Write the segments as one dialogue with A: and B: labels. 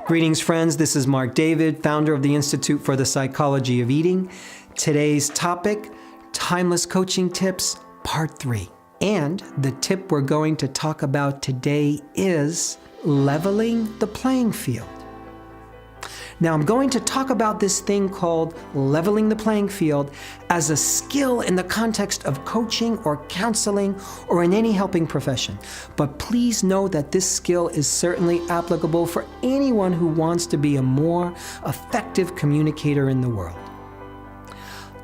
A: Greetings, friends. This is Marc David, founder of the Institute for the Psychology of Eating. Today's topic, Timeless Coaching Tips, Part 3. And the tip we're going to talk about today is leveling the playing field. Now, I'm going to talk about this thing called leveling the playing field as a skill in the context of coaching or counseling or in any helping profession. But please know that this skill is certainly applicable for anyone who wants to be a more effective communicator in the world.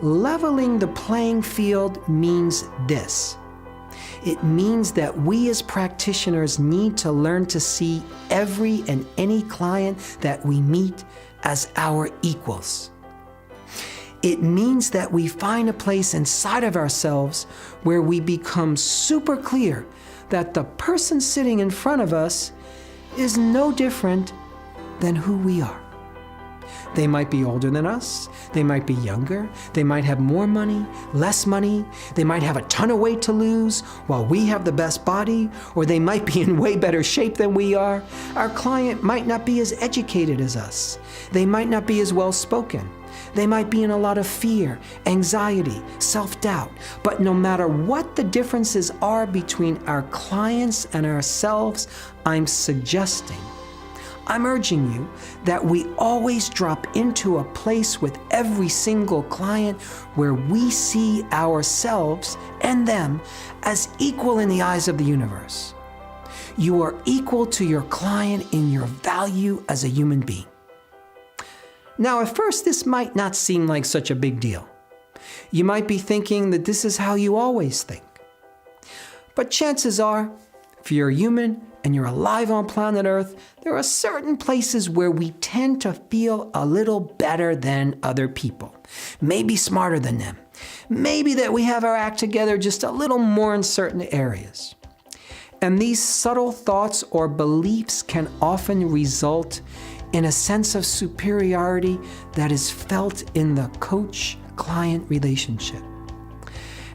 A: Leveling the playing field means this. It means that we as practitioners need to learn to see every and any client that we meet as our equals. It means that we find a place inside of ourselves where we become super clear that the person sitting in front of us is no different than who we are. They might be older than us, they might be younger, they might have more money, less money, they might have a ton of weight to lose while we have the best body, or they might be in way better shape than we are. Our client might not be as educated as us. They might not be as well spoken. They might be in a lot of fear, anxiety, self-doubt. But no matter what the differences are between our clients and ourselves, I'm urging you that we always drop into a place with every single client where we see ourselves and them as equal in the eyes of the universe. You are equal to your client in your value as a human being. Now, at first, this might not seem like such a big deal. You might be thinking that this is how you always think. But chances are, if you're a human and you're alive on planet Earth, there are certain places where we tend to feel a little better than other people, maybe smarter than them, maybe that we have our act together just a little more in certain areas. And these subtle thoughts or beliefs can often result in a sense of superiority that is felt in the coach-client relationship.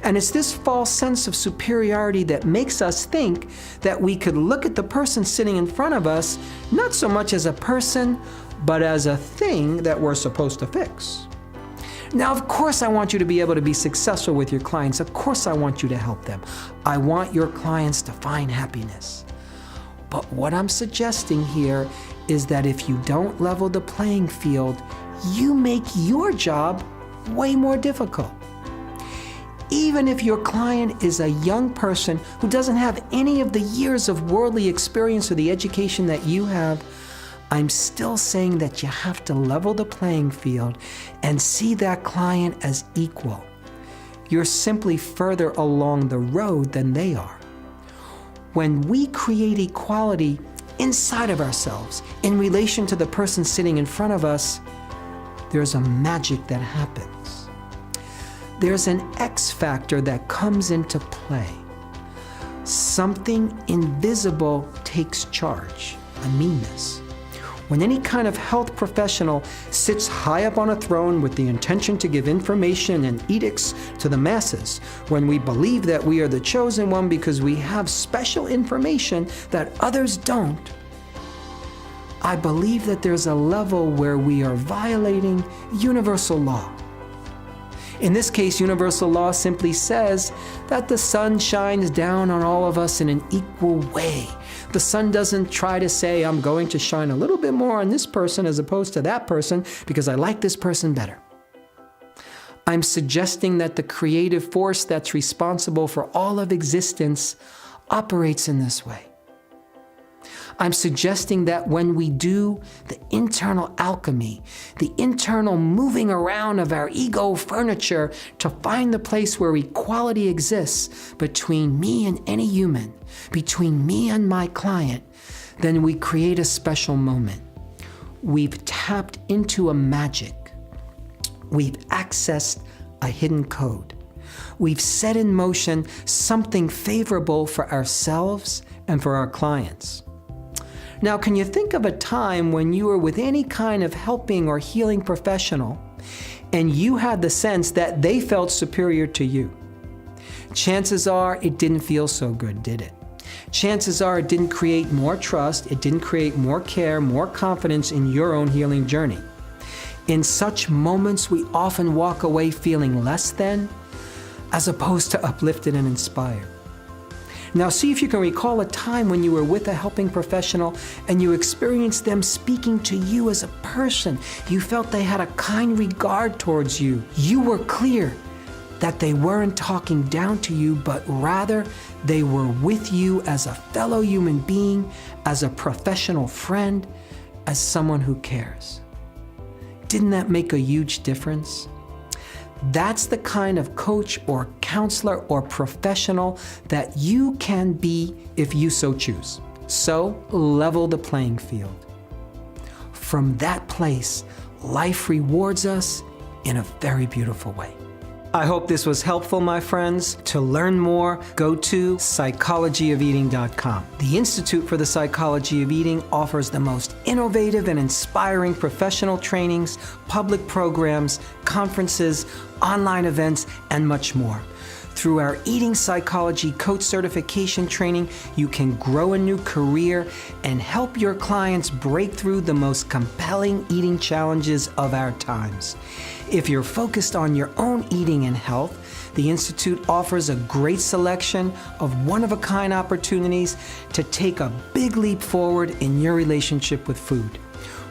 A: And it's this false sense of superiority that makes us think that we could look at the person sitting in front of us not so much as a person, but as a thing that we're supposed to fix. Now, of course, I want you to be able to be successful with your clients. Of course, I want you to help them. I want your clients to find happiness. But what I'm suggesting here is that if you don't level the playing field, you make your job way more difficult. Even if your client is a young person who doesn't have any of the years of worldly experience or the education that you have, I'm still saying that you have to level the playing field and see that client as equal. You're simply further along the road than they are. When we create equality inside of ourselves in relation to the person sitting in front of us, there's a magic that happens. There's an X factor that comes into play. Something invisible takes charge. I mean this. When any kind of health professional sits high up on a throne with the intention to give information and edicts to the masses, when we believe that we are the chosen one because we have special information that others don't, I believe that there's a level where we are violating universal law. In this case, universal law simply says that the sun shines down on all of us in an equal way. The sun doesn't try to say, I'm going to shine a little bit more on this person as opposed to that person because I like this person better. I'm suggesting that the creative force that's responsible for all of existence operates in this way. I'm suggesting that when we do the internal alchemy, the internal moving around of our ego furniture to find the place where equality exists between me and any human, between me and my client, then we create a special moment. We've tapped into a magic. We've accessed a hidden code. We've set in motion something favorable for ourselves and for our clients. Now, can you think of a time when you were with any kind of helping or healing professional and you had the sense that they felt superior to you? Chances are it didn't feel so good, did it? chances are it didn't create more trust, it didn't create more care, more confidence in your own healing journey. In such moments, we often walk away feeling less than, as opposed to uplifted and inspired. Now see if you can recall a time when you were with a helping professional and you experienced them speaking to you as a person. You felt they had a kind regard towards you. You were clear that they weren't talking down to you, but rather they were with you as a fellow human being, as a professional friend, as someone who cares. Didn't that make a huge difference? That's the kind of coach or counselor or professional that you can be if you so choose. So level the playing field. From that place, life rewards us in a very beautiful way. I hope this was helpful, my friends. To learn more, go to psychologyofeating.com. The Institute for the Psychology of Eating offers the most innovative and inspiring professional trainings, public programs, conferences, online events, and much more. Through our Eating Psychology Coach Certification training, you can grow a new career and help your clients break through the most compelling eating challenges of our times. If you're focused on your own eating and health, the Institute offers a great selection of one-of-a-kind opportunities to take a big leap forward in your relationship with food.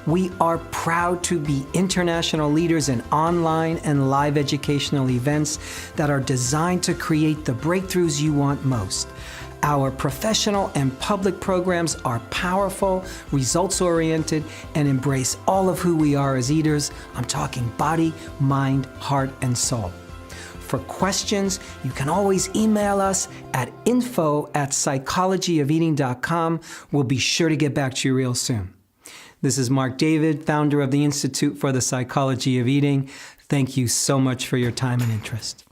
A: We are proud to be international leaders in online and live educational events that are designed to create the breakthroughs you want most. Our professional and public programs are powerful, results-oriented, and embrace all of who we are as eaters. I'm talking body, mind, heart, and soul. For questions, you can always email us at info@psychologyofeating.com. We'll be sure to get back to you real soon. This is Marc David, founder of the Institute for the Psychology of Eating. Thank you so much for your time and interest.